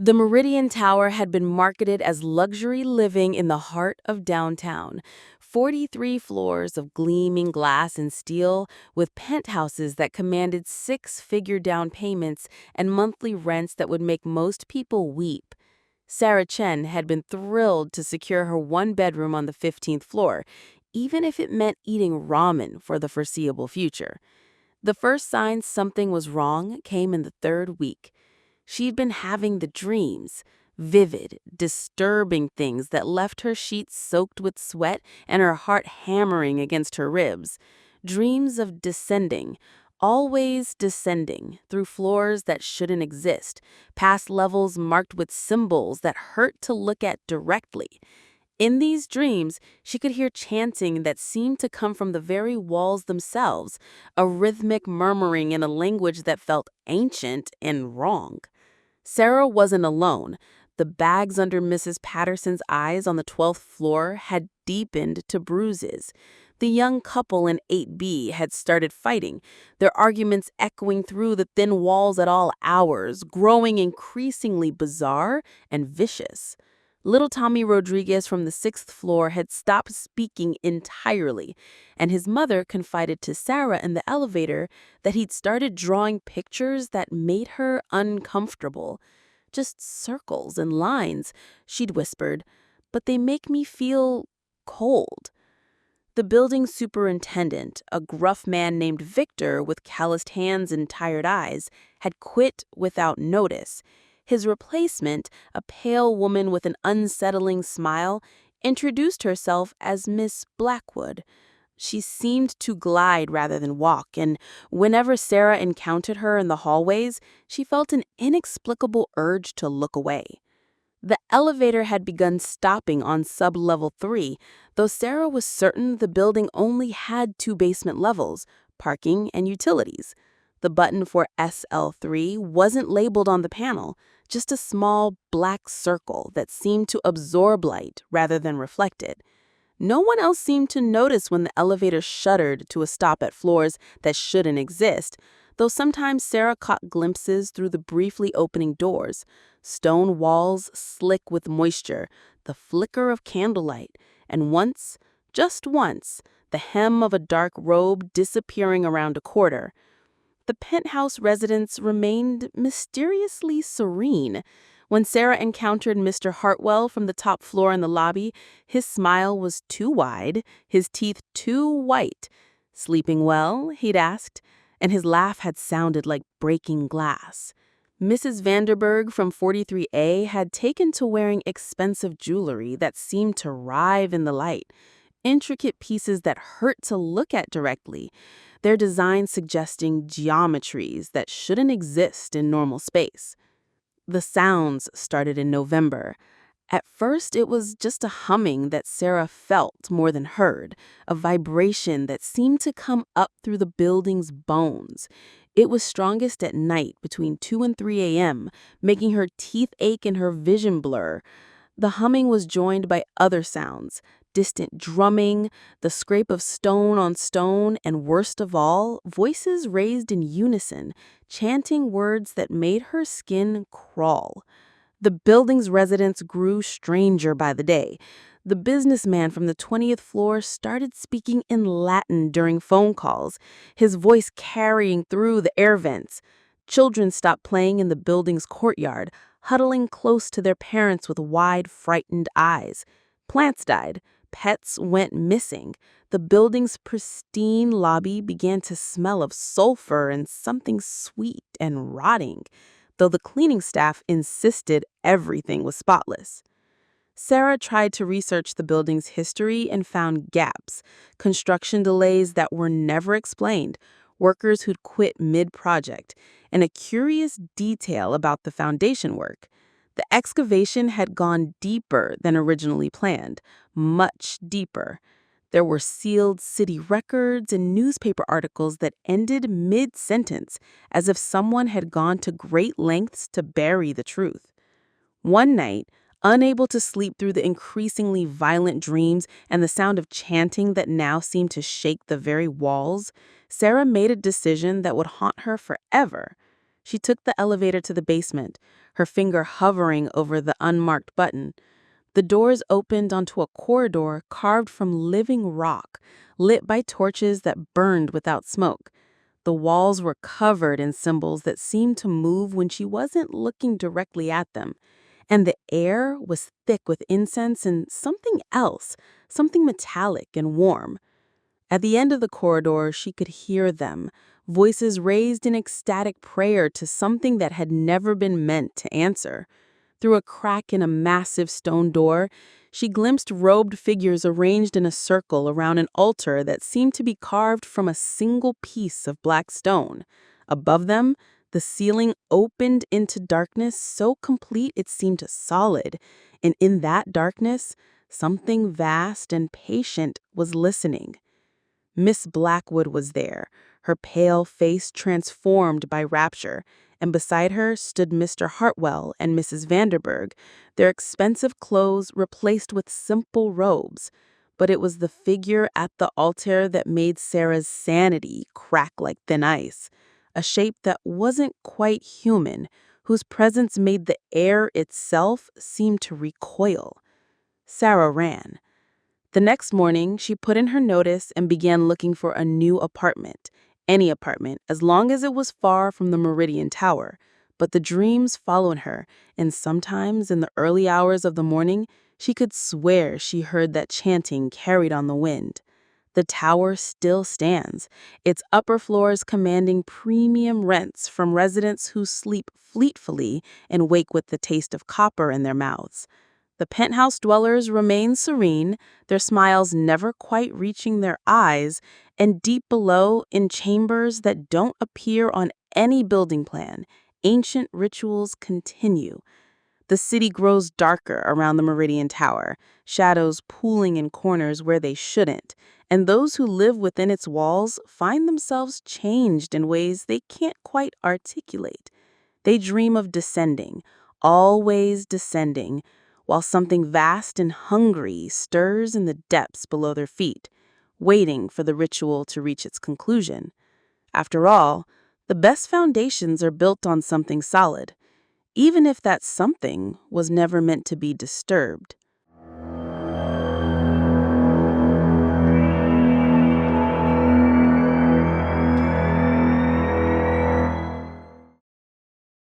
The Meridian Tower had been marketed as luxury living in the heart of downtown. 43 floors of gleaming glass and steel, with penthouses that commanded six-figure down payments and monthly rents that would make most people weep. Sarah Chen had been thrilled to secure her one bedroom on the 15th floor, even if it meant eating ramen for the foreseeable future. The first signs something was wrong came in the third week. She'd been having the dreams, vivid, disturbing things that left her sheets soaked with sweat and her heart hammering against her ribs. Dreams of descending, always descending, through floors that shouldn't exist, past levels marked with symbols that hurt to look at directly. In these dreams, she could hear chanting that seemed to come from the very walls themselves, a rhythmic murmuring in a language that felt ancient and wrong. Sarah wasn't alone. The bags under Mrs. Patterson's eyes on the 12th floor had deepened to bruises. The young couple in 8B had started fighting, their arguments echoing through the thin walls at all hours, growing increasingly bizarre and vicious. Little Tommy Rodriguez from the 6th floor had stopped speaking entirely, and his mother confided to Sarah in the elevator that he'd started drawing pictures that made her uncomfortable. Just circles and lines, she'd whispered, but they make me feel cold. The building superintendent, a gruff man named Victor with calloused hands and tired eyes, had quit without notice. His replacement, a pale woman with an unsettling smile, introduced herself as Miss Blackwood. She seemed to glide rather than walk, and whenever Sarah encountered her in the hallways, she felt an inexplicable urge to look away. The elevator had begun stopping on sub-level 3, though Sarah was certain the building only had two basement levels, parking and utilities. The button for SL3 wasn't labeled on the panel, just a small black circle that seemed to absorb light rather than reflect it. No one else seemed to notice when the elevator shuddered to a stop at floors that shouldn't exist, though sometimes Sarah caught glimpses through the briefly opening doors. Stone walls slick with moisture, the flicker of candlelight, and once, just once, the hem of a dark robe disappearing around a corner. The penthouse residence remained mysteriously serene. When Sarah encountered Mr. Hartwell from the top floor in the lobby, his smile was too wide, his teeth too white. "Sleeping well?" he'd asked, and his laugh had sounded like breaking glass. Mrs. Vanderberg from 43A had taken to wearing expensive jewelry that seemed to writhe in the light, intricate pieces that hurt to look at directly, their design suggesting geometries that shouldn't exist in normal space. The sounds started in November. At first, it was just a humming that Sarah felt more than heard, a vibration that seemed to come up through the building's bones. It was strongest at night between 2 and 3 a.m., making her teeth ache and her vision blur. The humming was joined by other sounds, distant drumming, the scrape of stone on stone, and worst of all, voices raised in unison, chanting words that made her skin crawl. The building's residents grew stranger by the day. The businessman from the 20th floor started speaking in Latin during phone calls, his voice carrying through the air vents. Children stopped playing in the building's courtyard, huddling close to their parents with wide, frightened eyes. Plants died. Pets went missing. The building's pristine lobby began to smell of sulfur and something sweet and rotting, though the cleaning staff insisted everything was spotless. Sarah tried to research the building's history and found gaps, construction delays that were never explained, workers who'd quit mid-project, and a curious detail about the foundation work. The excavation had gone deeper than originally planned, much deeper. There were sealed city records and newspaper articles that ended mid-sentence, as if someone had gone to great lengths to bury the truth. One night, unable to sleep through the increasingly violent dreams and the sound of chanting that now seemed to shake the very walls, Sarah made a decision that would haunt her forever. She took the elevator to the basement, her finger hovering over the unmarked button. The doors opened onto a corridor carved from living rock, lit by torches that burned without smoke. The walls were covered in symbols that seemed to move when she wasn't looking directly at them. And the air was thick with incense and something else, something metallic and warm. At the end of the corridor, she could hear them, voices raised in ecstatic prayer to something that had never been meant to answer. Through a crack in a massive stone door, she glimpsed robed figures arranged in a circle around an altar that seemed to be carved from a single piece of black stone. Above them, the ceiling opened into darkness so complete it seemed solid, and in that darkness, something vast and patient was listening. Miss Blackwood was there, her pale face transformed by rapture, and beside her stood Mr. Hartwell and Mrs. Vanderburgh, their expensive clothes replaced with simple robes. But it was the figure at the altar that made Sarah's sanity crack like thin ice, a shape that wasn't quite human, whose presence made the air itself seem to recoil. Sarah ran. The next morning, she put in her notice and began looking for a new apartment. Any apartment, as long as it was far from the Meridian Tower. But the dreams followed her, and sometimes in the early hours of the morning, she could swear she heard that chanting carried on the wind. The tower still stands, its upper floors commanding premium rents from residents who sleep fleetfully and wake with the taste of copper in their mouths. The penthouse dwellers remain serene, their smiles never quite reaching their eyes, and deep below, in chambers that don't appear on any building plan, ancient rituals continue. The city grows darker around the Meridian Tower, shadows pooling in corners where they shouldn't, and those who live within its walls find themselves changed in ways they can't quite articulate. They dream of descending, always descending, while something vast and hungry stirs in the depths below their feet, waiting for the ritual to reach its conclusion. After all, the best foundations are built on something solid, even if that something was never meant to be disturbed.